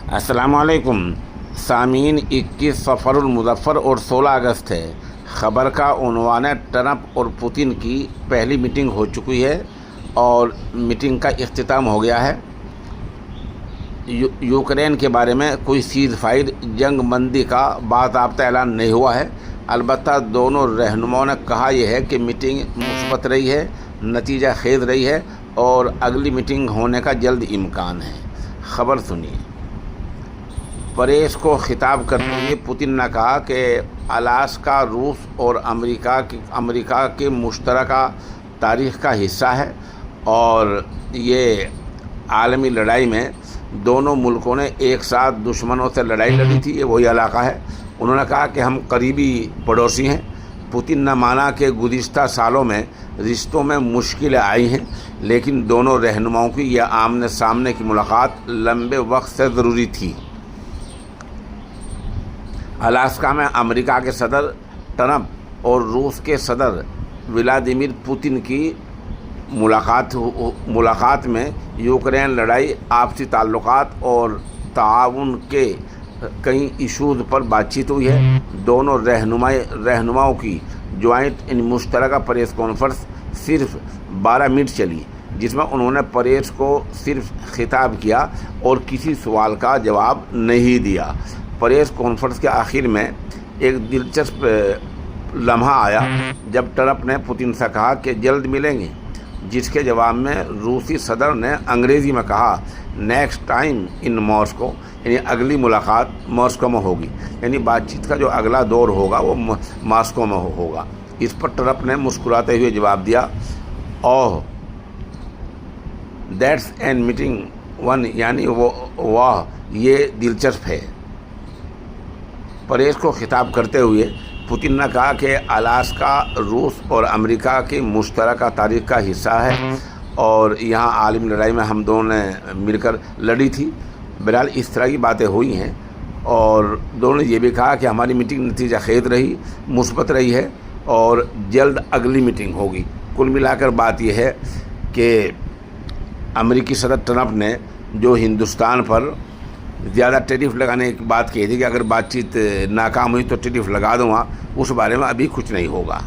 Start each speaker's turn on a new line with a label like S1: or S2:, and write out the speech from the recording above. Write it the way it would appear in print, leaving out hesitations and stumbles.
S1: अस्सलाम वालेकुम सामीन। 21 सफ़रुल मुज़फ़्फ़र और 16 अगस्त है। ख़बर का उन्वान है ट्रंप और पुतिन की पहली मीटिंग हो चुकी है और मीटिंग का इख्तिताम हो गया है। यूक्रेन के बारे में कोई सीज़ फायर जंग बंदी का बाज़ाब्ता ऐलान नहीं हुआ है। अलबत्ता दोनों रहनुमाओं ने कहा यह है कि मीटिंग मुस्बत रही है, नतीजा खेज रही है और अगली मीटिंग होने का जल्द इम्कान है। ख़बर सुनिए। प्रेस को खिताब करते हुए पुतिन ने कहा कि अलास्का रूस और अमेरिका के मुश्तरका तारीख़ का हिस्सा है और ये आलमी लड़ाई में दोनों मुल्कों ने एक साथ दुश्मनों से लड़ाई लड़ी थी। ये वही इलाका है। उन्होंने कहा कि हम करीबी पड़ोसी हैं। पुतिन ने माना कि गुज़िश्ता सालों में रिश्तों में मुश्किलें आई हैं, लेकिन दोनों रहनुमाओं की यह आमने सामने की मुलाकात लंबे वक्त से ज़रूरी थी। अलास्का में अमेरिका के सदर ट्रंप और रूस के सदर व्लादिमीर पुतिन की मुलाकात में यूक्रेन लड़ाई, आपसी ताल्लुकात और ताउन के कई इशूज़ पर बातचीत हुई है। दोनों रहनुमाओं की ज्वाइंट मुश्तरका प्रेस कॉन्फ्रेंस सिर्फ 12 मिनट चली, जिसमें उन्होंने प्रेस को सिर्फ खिताब किया और किसी सवाल का जवाब नहीं दिया। प्रेस कॉन्फ्रेंस के आखिर में एक दिलचस्प लम्हा आया जब ट्रंप ने पुतिन से कहा कि जल्द मिलेंगे, जिसके जवाब में रूसी सदर ने अंग्रेज़ी में कहा नेक्स्ट टाइम इन मॉस्को, यानी अगली मुलाकात मॉस्को में होगी, यानी बातचीत का जो अगला दौर होगा वो मॉस्को में होगा। इस पर ट्रंप ने मुस्कुराते हुए जवाब दिया, oh that's an meeting one, यानी वाह ये दिलचस्प है। प्रेस को खिताब करते हुए पुतिन ने कहा कि अलास्का रूस और अमेरिका की मुश्तरका तारीख़ का हिस्सा है और यहाँ आलमी लड़ाई में हम दोनों ने मिलकर लड़ी थी। बहरहाल इस तरह की बातें हुई हैं और दोनों ने ये भी कहा कि हमारी मीटिंग नतीजा खेज रही, मुस्बत रही है और जल्द अगली मीटिंग होगी। कुल मिलाकर बात यह है कि अमेरिकी सदर ट्रंप ने जो हिंदुस्तान पर ज़्यादा टैरिफ लगाने की बात कही थी कि अगर बातचीत नाकाम हुई तो टैरिफ लगा दूँगा, उस बारे में अभी कुछ नहीं होगा।